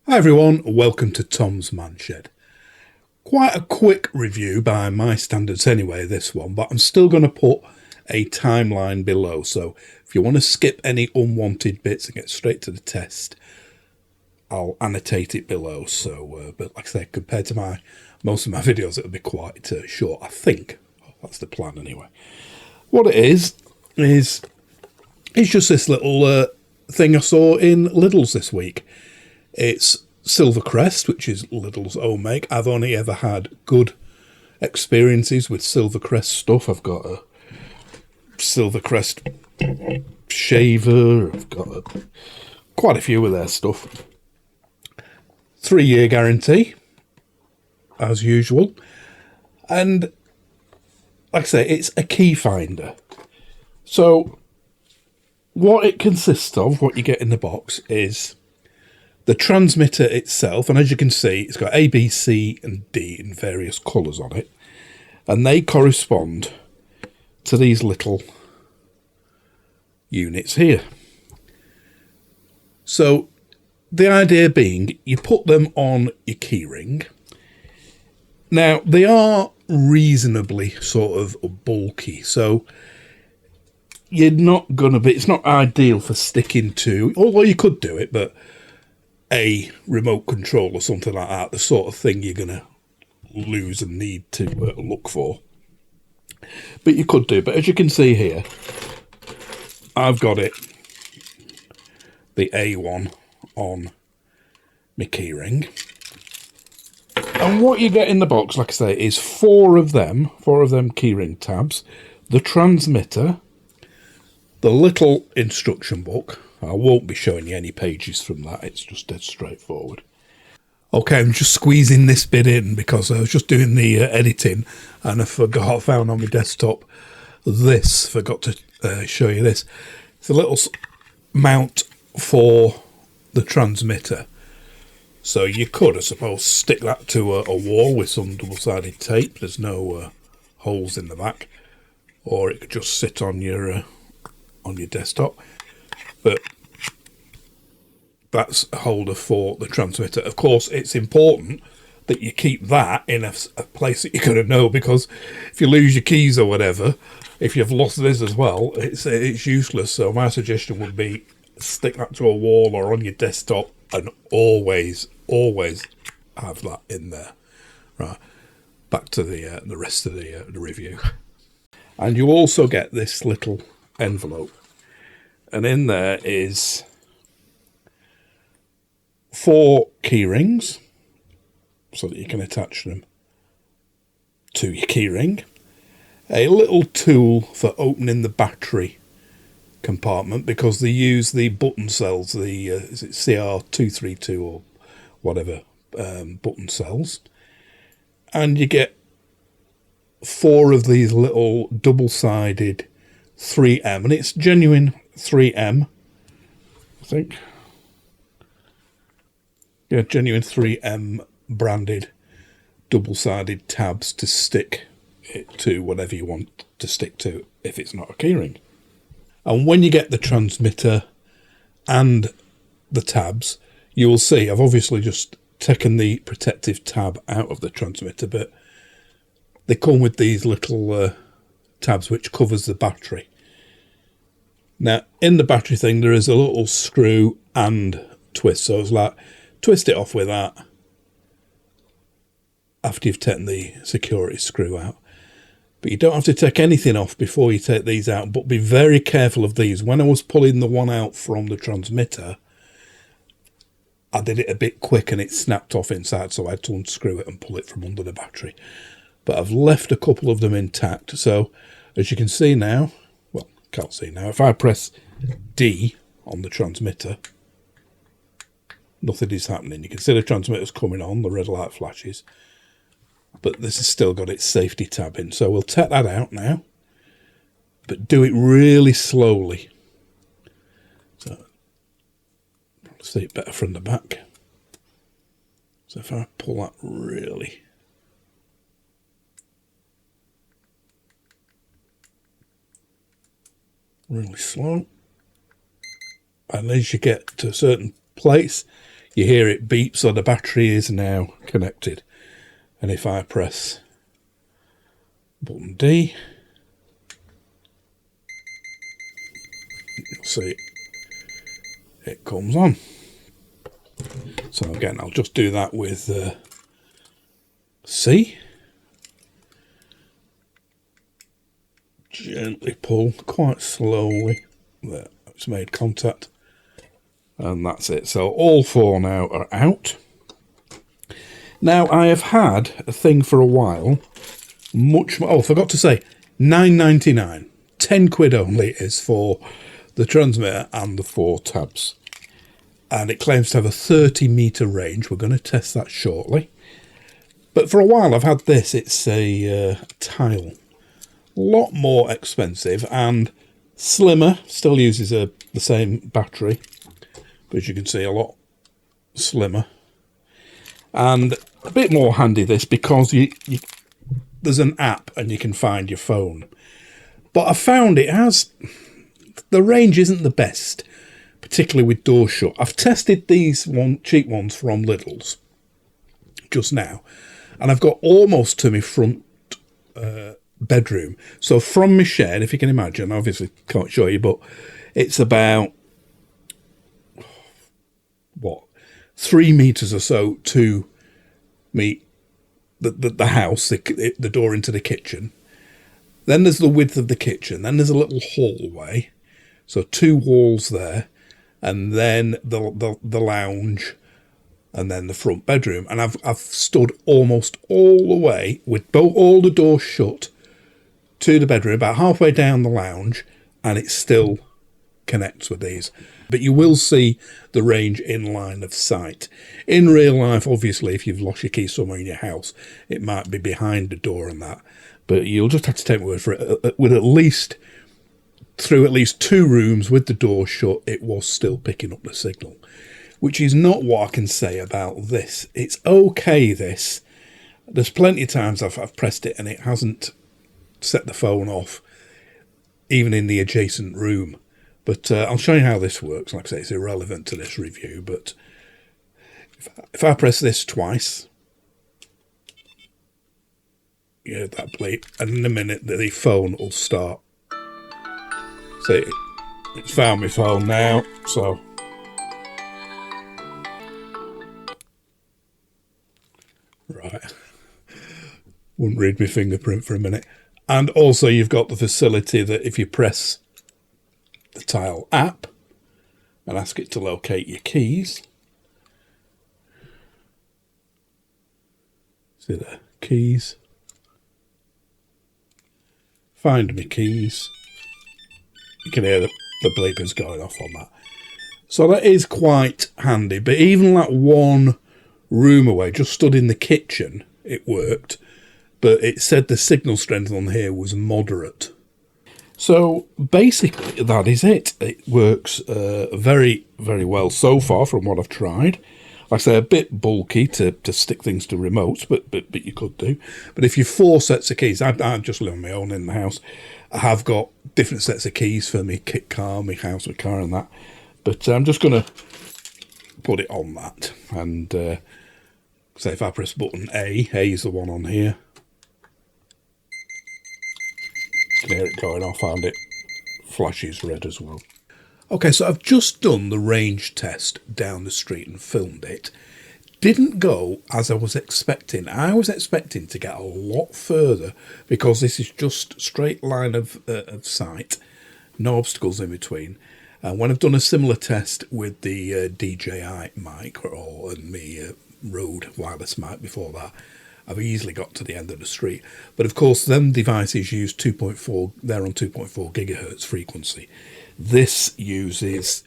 Hi everyone, welcome to Tom's Man Shed. Quite a quick review by my standards anyway, this one, but I'm still going to put a timeline below, so if you want to skip any unwanted bits and get straight to the test, I'll annotate it below. So, but like I say, compared to most of my videos, it'll be quite short, I think. That's the plan anyway. What it is it's just this little thing I saw in Lidl's this week. It's Silvercrest, which is Lidl's own make. I've only ever had good experiences with Silvercrest stuff. I've got a Silvercrest shaver. I've got quite a few of their stuff. 3-year guarantee, as usual. And like I say, it's a key finder. So what it consists of, what you get in the box, is the transmitter itself, and as you can see, it's got A, B, C, and D in various colours on it, and they correspond to these little units here. So the idea being, you put them on your keyring. Now, they are reasonably sort of bulky, so you're not going to be, it's not ideal for sticking to, although you could do it, but a remote control or something like that, the sort of thing you're going to lose and need to look for. But you could do, but as you can see here, I've got it, the A1 on my keyring. And what you get in the box, like I say, is four of them keyring tabs, the transmitter, the little instruction book. I won't be showing you any pages from that, it's just dead straightforward. Okay, I'm just squeezing this bit in because I was just doing the editing and I found on my desktop this, forgot to show you this. It's a little mount for the transmitter. So you could, I suppose, stick that to a wall with some double-sided tape. There's no holes in the back. Or it could just sit on your desktop. But that's a holder for the transmitter. Of course, it's important that you keep that in a place that you're going to know, because if you lose your keys or whatever, if you've lost this as well, it's useless. So my suggestion would be stick that to a wall or on your desktop, and always have that in there. Right, back to the rest of the review. And you also get this little envelope, and in there is 4 key rings so that you can attach them to your keyring, a little tool for opening the battery compartment, because they use the button cells, the is it CR232 or whatever button cells, and you get 4 of these little double-sided 3M, and it's genuine 3M, I think. Yeah, genuine 3M branded double-sided tabs to stick it to whatever you want to stick to if it's not a keyring. And when you get the transmitter and the tabs, you will see I've obviously just taken the protective tab out of the transmitter, but they come with these little tabs which covers the battery. Now, in the battery thing, there is a little screw and twist, so it's like, twist it off with that after you've taken the security screw out. But you don't have to take anything off before you take these out, but be very careful of these. When I was pulling the one out from the transmitter, I did it a bit quick and it snapped off inside, so I had to unscrew it and pull it from under the battery. But I've left a couple of them intact, so as you can see now, well, can't see now, if I press D on the transmitter, nothing is happening. You can see the transmitter's coming on, the red light flashes, but this has still got its safety tab in. So we'll take that out now, but do it really slowly. So see it better from the back. So if I pull that really slow, and as you get to a certain place, you hear it beep, so the battery is now connected. And if I press button D, you'll see it comes on. So again, I'll just do that with C. Gently pull quite slowly. There, it's made contact. And that's it. So all 4 now are out. Now I have had a thing for a while. Much more. Oh, I forgot to say, £9.99. 10 quid only is for the transmitter and the 4 tabs. And it claims to have a 30-metre range. We're going to test that shortly. But for a while I've had this. It's a tile. A lot more expensive and slimmer. Still uses the same battery. But as you can see, a lot slimmer. And a bit more handy this, because there's an app and you can find your phone. But I found it has... the range isn't the best, particularly with doors shut. I've tested these cheap ones from Lidl's just now, and I've got almost to my front bedroom. So from my shed, if you can imagine, I obviously can't show you, but it's about, 3 metres or so to me, the house, the door into the kitchen. Then there's the width of the kitchen. Then there's a little hallway. So 2 walls there. And then the lounge. And then the front bedroom. And I've stood almost all the way with all the doors shut to the bedroom, about halfway down the lounge. And it still connects with these. But you will see the range in line of sight. In real life, obviously, if you've lost your key somewhere in your house, it might be behind the door and that. But you'll just have to take my word for it. With through at least 2 rooms with the door shut, it was still picking up the signal. Which is not what I can say about this. It's okay, this. There's plenty of times I've pressed it and it hasn't set the phone off, even in the adjacent room. But I'll show you how this works. Like I say, it's irrelevant to this review. But if I press this twice, you hear that bleep, and in a minute the phone will start. See, it's found my phone now, so. Right. Wouldn't read my fingerprint for a minute. And also you've got the facility that if you press the Tile app and ask it to locate your keys. See there, keys. Find me keys. You can hear the bleepers going off on that. So that is quite handy. But even that 1 room away, just stood in the kitchen, it worked. But it said the signal strength on here was moderate. So basically that is it. It works very, very well so far from what I've tried. Like I say, a bit bulky to stick things to remotes, but you could do. But if you've 4 sets of keys, I just live on my own in the house. I have got different sets of keys for my kit car, my house, my car and that. But I'm just going to put it on that. And say if I press button A is the one on here. You can hear it going off and it flashes red as well. Okay, so I've just done the range test down the street and filmed it. Didn't go as I was expecting. I was expecting to get a lot further because this is just straight line of sight, no obstacles in between. When I've done a similar test with the DJI mic and the Rode wireless mic before that, I've easily got to the end of the street. But of course, them devices use 2.4, they're on 2.4 gigahertz frequency. This uses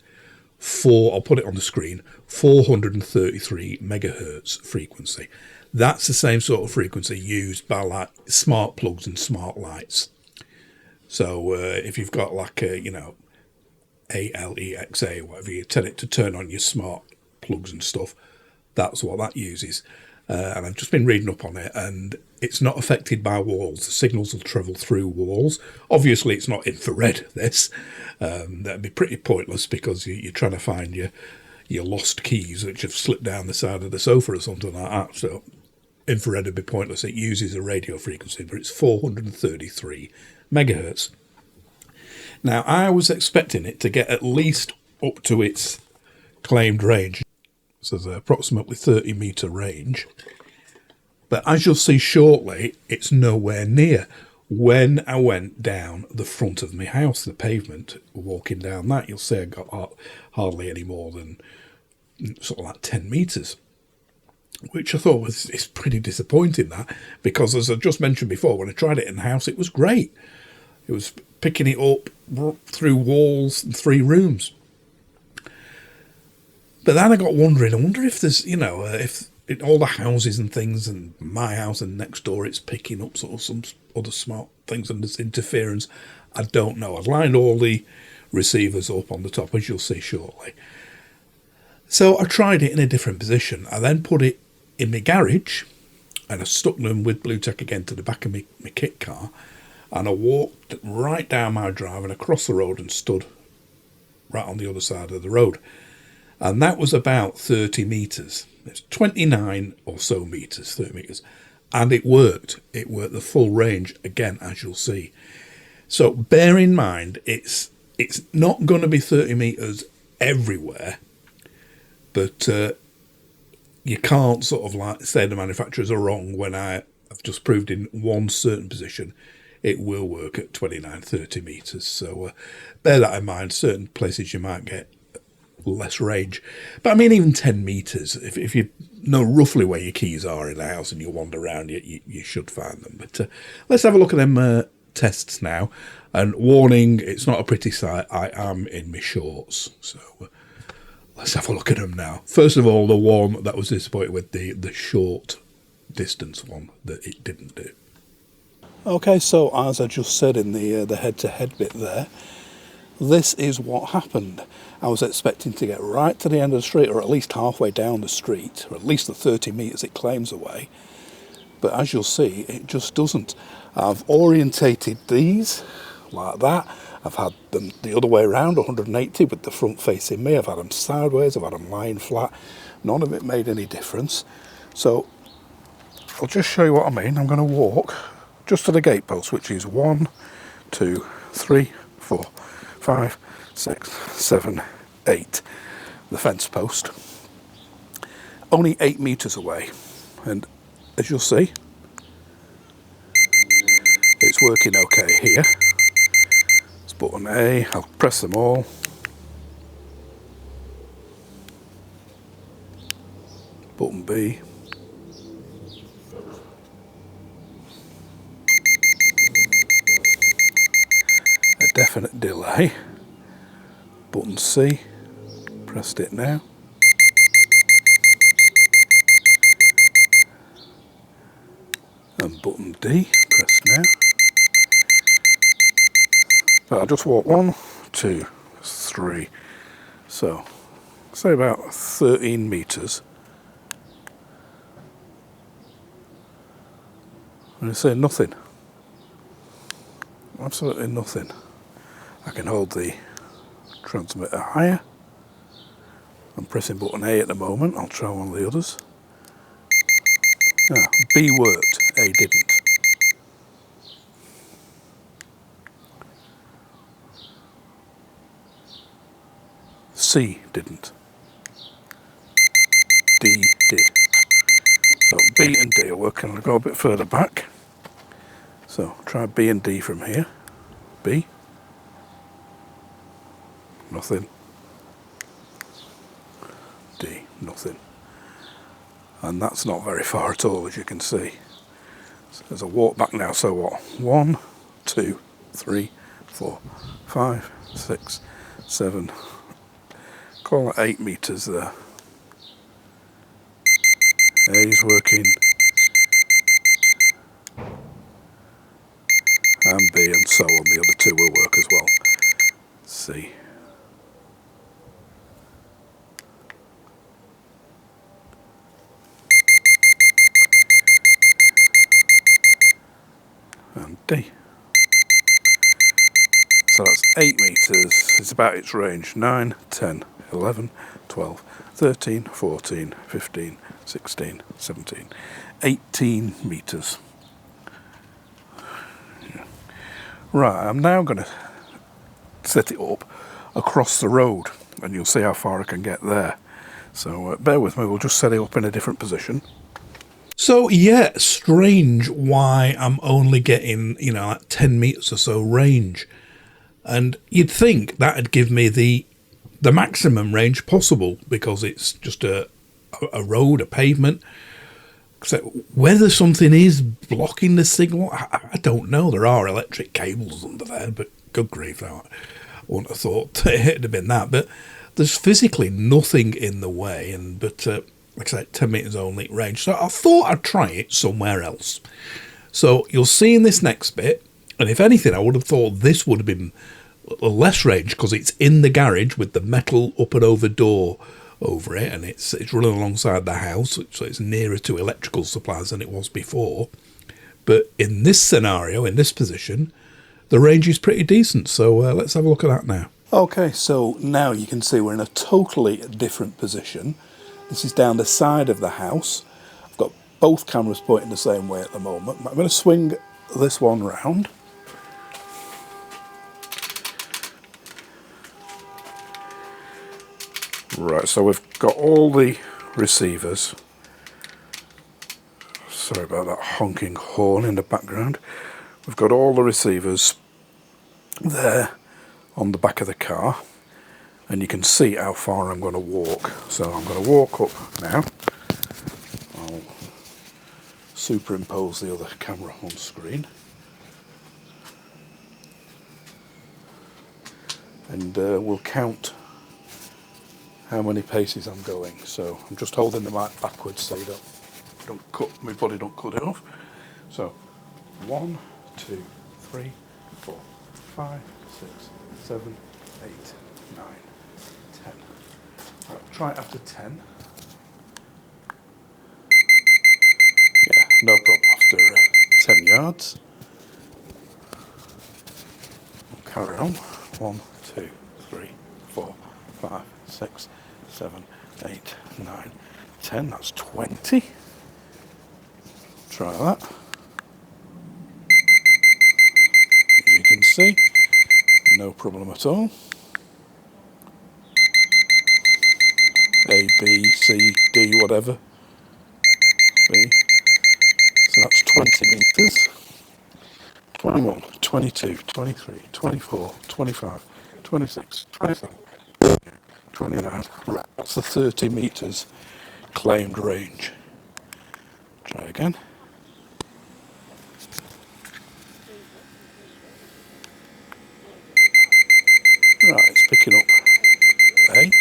I'll put it on the screen, 433 megahertz frequency. That's the same sort of frequency used by like smart plugs and smart lights. So if you've got like a, ALEXA or whatever, you tell it to turn on your smart plugs and stuff, that's what that uses. And I've just been reading up on it, and it's not affected by walls. The signals will travel through walls. Obviously, it's not infrared, this. That'd be pretty pointless because you're trying to find your your lost keys which have slipped down the side of the sofa or something like that. So infrared would be pointless. It uses a radio frequency, but it's 433 megahertz. Now, I was expecting it to get at least up to its claimed range, so there's approximately 30 metre range. But as you'll see shortly, it's nowhere near. When I went down the front of my house, the pavement, walking down that, you'll see I got hardly any more than sort of like 10 metres, which I thought is pretty disappointing, that, because as I just mentioned before, when I tried it in the house, it was great. It was picking it up through walls and 3 rooms. But then I got wondering, I wonder if there's, if in all the houses and things and my house and next door, it's picking up sort of some other smart things and there's interference. I don't know. I've lined all the receivers up on the top, as you'll see shortly. So I tried it in a different position. I then put it in my garage and I stuck them with Bluetech again to the back of my kit car, and I walked right down my drive and across the road and stood right on the other side of the road. And that was about 30 metres. It's 29 or so metres, 30 metres. And it worked. It worked the full range, again, as you'll see. So bear in mind, it's not going to be 30 metres everywhere, but you can't sort of like say the manufacturers are wrong when I've just proved in one certain position it will work at 29, 30 metres. So bear that in mind. Certain places you might get less range. But I mean, even 10 metres, if you know roughly where your keys are in the house and you wander around, you should find them. But let's have a look at them tests now. And warning, it's not a pretty sight. I am in my shorts. So let's have a look at them now. First of all, the one that was disappointed with, the short distance one, that it didn't do. Okay, so as I just said in the head-to-head bit there, this is what happened. I was expecting to get right to the end of the street, or at least halfway down the street, or at least the 30 metres it claims away. But as you'll see, it just doesn't. I've orientated these like that. I've had them the other way around, 180 with the front facing me. I've had them sideways, I've had them lying flat. None of it made any difference. So I'll just show you what I mean. I'm going to walk just to the gatepost, which is 1, 2, 3, 4, 5, 6, 7, 8. The fence post. Only 8 metres away. And as you'll see, it's working okay here. It's button A. I'll press them all. Button B. A definite delay. Button C. Pressed it now. And button D. Pressed now. So I'll just walk 1, 2, 3. So, say about 13 metres. And I say nothing. Absolutely nothing. I can hold the transmitter higher. I'm pressing button A at the moment. I'll try one of the others. B worked, A didn't. C didn't. D did. So B and D are working. I'll go a bit further back. So try B and D from here. B. Nothing. D. Nothing. And that's not very far at all, as you can see. So as I walk back now, so what? 1, 2, 3, 4, 5, 6, 7. Call it 8 metres there. A's working. And B and so on. The other two will work as well. C. And D. So that's 8 metres. It's about its range. 9, 10, 11, 12, 13, 14, 15, 16, 17, 18 metres. Yeah. Right, I'm now going to set it up across the road and you'll see how far I can get there. So bear with me, we'll just set it up in a different position. So yeah, strange why I'm only getting, like 10 metres or so range. And you'd think that'd give me the maximum range possible because it's just a road, a pavement. So whether something is blocking the signal, I don't know. There are electric cables under there, but good grief, I wouldn't have thought it'd have been that. But there's physically nothing in the way, but like I said, 10 metres only range. So I thought I'd try it somewhere else. So you'll see in this next bit, and if anything, I would have thought this would have been less range because it's in the garage with the metal up and over door over it, and it's running alongside the house, so it's nearer to electrical supplies than it was before. But in this scenario, in this position, the range is pretty decent. So let's have a look at that now. Okay, so now you can see we're in a totally different position. This is down the side of the house. I've got both cameras pointing the same way at the moment. I'm going to swing this one round. Right, so we've got all the receivers. Sorry about that honking horn in the background. We've got all the receivers there on the back of the car, and you can see how far I'm going to walk. So I'm going to walk up now. I'll superimpose the other camera on screen. And we'll count how many paces I'm going. So I'm just holding the mic backwards so you don't cut my body, don't cut it off. So 1, 2, 3, 4, 5, 6, 7, 8, 9, 10. Right, try it after 10. Yeah, no problem after 10 yards. We'll carry on. 1, 2, 3, 4, 5, 6, 7, 8, 9, 10. That's 20. Try that. As you can see, no problem at all. A, B, C, D, whatever. B. So that's 20 metres. 21, 22, 23, 24, 25, 26, 27, 29. Right, that's the 30 metres claimed range. Try again. Right, it's picking up A.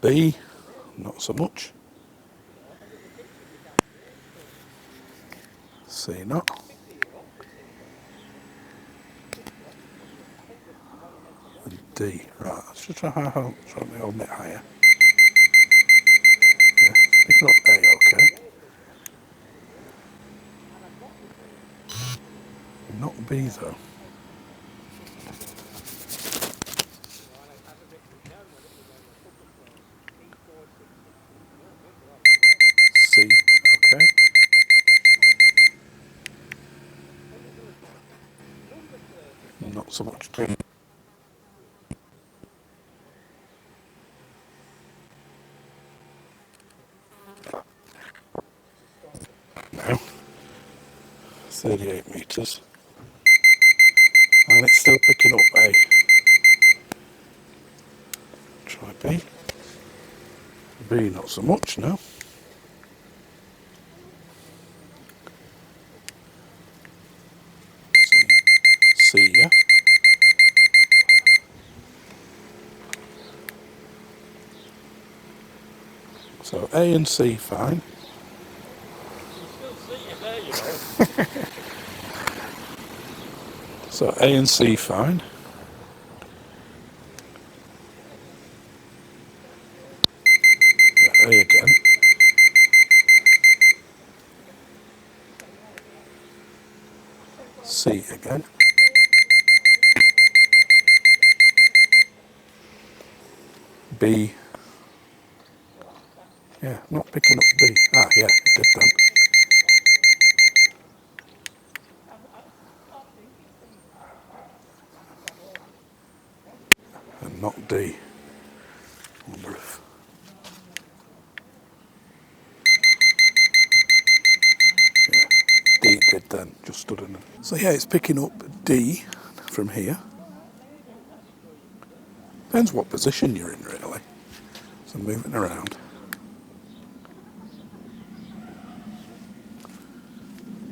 B, not so much. C, not. And D, right, let's just try me a little bit higher. Yeah, it's picking up A, okay. Not B though. C, okay. Not so much D. Now, 38 metres. And it's still picking up A. Try B. B, not so much, no. C, yeah. So A and C, fine. So A and C, fine. Yeah, A again. C again. B. Yeah, not picking up B. Ah, yeah, it did then. And not D. Wonder if... Yeah, D it did then, just stood in it. So yeah, it's picking up D from here. Depends what position you're in, really. So moving around.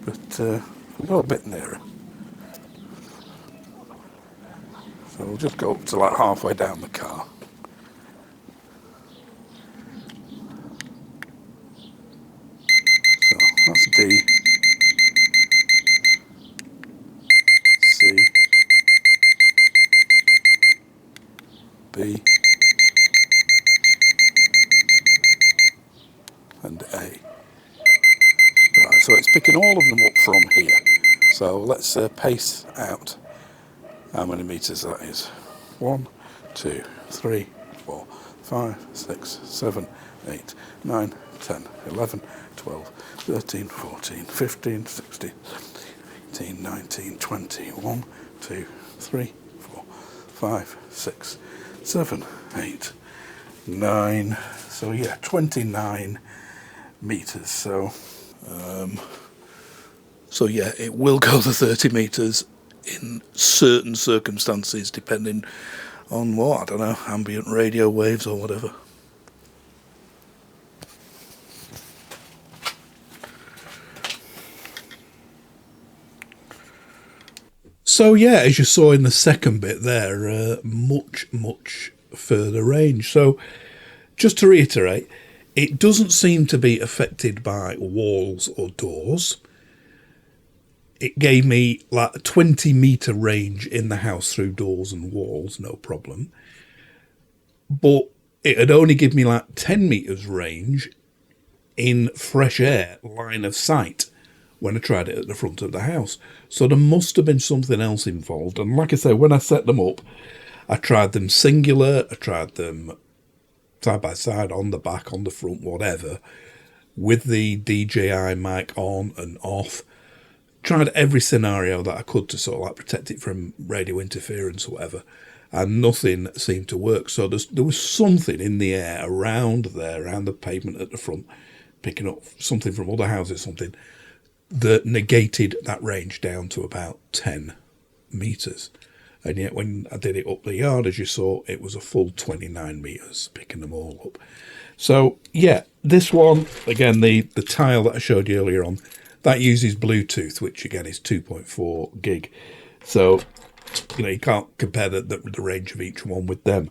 But we'll go a bit nearer. So we'll just go up to like halfway down the car. So that's D, C, B, and A. Right, so it's picking all of them up from here. So let's pace out how many meters that is. 1, 2, 3, 4, 5, 6, 7, 8, 9, 10, 11, 12, 13, 14, 15, 16, 18, 19, 20, 1, 2, 3, 4, 5, 6, 7, 8, 9. So yeah, 29 meters. So yeah, it will go to 30 meters in certain circumstances, depending on what, I don't know, ambient radio waves or whatever. So yeah, as you saw in the second bit there, much further range. So just to reiterate, it doesn't seem to be affected by walls or doors. It gave me like a 20-meter range in the house through doors and walls, no problem. But it had only given me like 10 meters range in fresh air, line of sight, when I tried it at the front of the house. So there must have been something else involved. And like I say, when I set them up, I tried them singular, I tried them side by side, on the back, on the front, whatever, with the DJI mic on and off. Tried every scenario that I could to sort of like protect it from radio interference or whatever, and nothing seemed to work. So there was something in the air around there, around the pavement at the front, picking up something from other houses, something that negated that range down to about 10 meters. And yet when I did it up the yard, as you saw, it was a full 29 meters, picking them all up. So yeah, this one, again, the tile that I showed you earlier on, that uses Bluetooth, which again is 2.4 gig. So, you know, you can't compare the range of each one with them.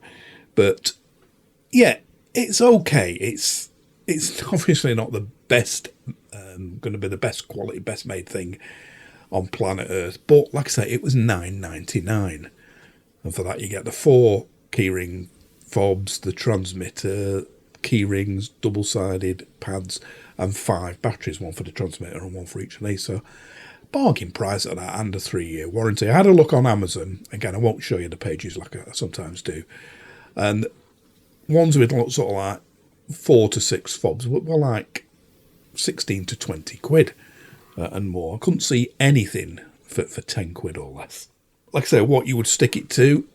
But yeah, it's okay. It's obviously not the best, going to be the best quality, best made thing on planet Earth. But like I say, it was $9.99. And for that you get the 4 keyring fobs, the transmitter, key rings, double-sided pads, and 5 batteries, one for the transmitter and one for each of these. So bargain price at that, and a 3-year warranty. I had a look on Amazon. Again, I won't show you the pages like I sometimes do. And ones with sort of like 4 to 6 fobs were like 16 to 20 quid and more. I couldn't see anything for 10 quid or less. Like I say, what you would stick it to,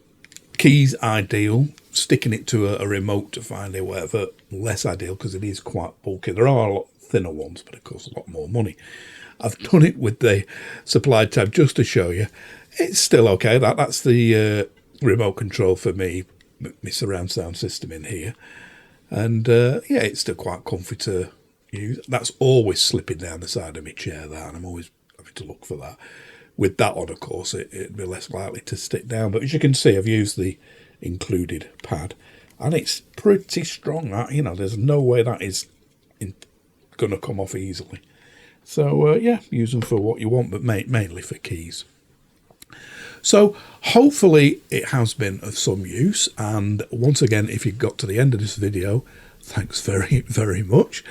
keys ideal. Sticking it to a remote to find it, whatever, less ideal because it is quite bulky. There are a lot thinner ones, but it costs a lot more money. I've done it with the supply tab just to show you. It's still okay. That's the remote control for me, my surround sound system in here. And yeah, it's still quite comfy to use. That's always slipping down the side of my chair, that, and I'm always having to look for that. With that on, of course, it'd be less likely to stick down. But as you can see, I've used the included pad, and it's pretty strong. That, you know, there's no way that is going to come off easily. So yeah, use them for what you want, but mainly for keys. So hopefully it has been of some use. And once again, if you got to the end of this video, thanks very much.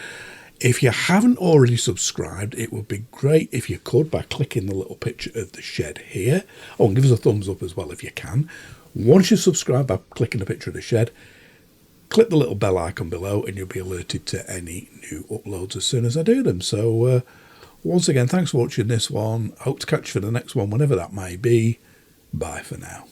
If you haven't already subscribed, it would be great if you could by clicking the little picture of the shed here. Oh, and give us a thumbs up as well if you can. Once you subscribe by clicking the picture of the shed, click the little bell icon below and you'll be alerted to any new uploads as soon as I do them. So once again, thanks for watching this one. Hope to catch you for the next one, whenever that may be. Bye for now.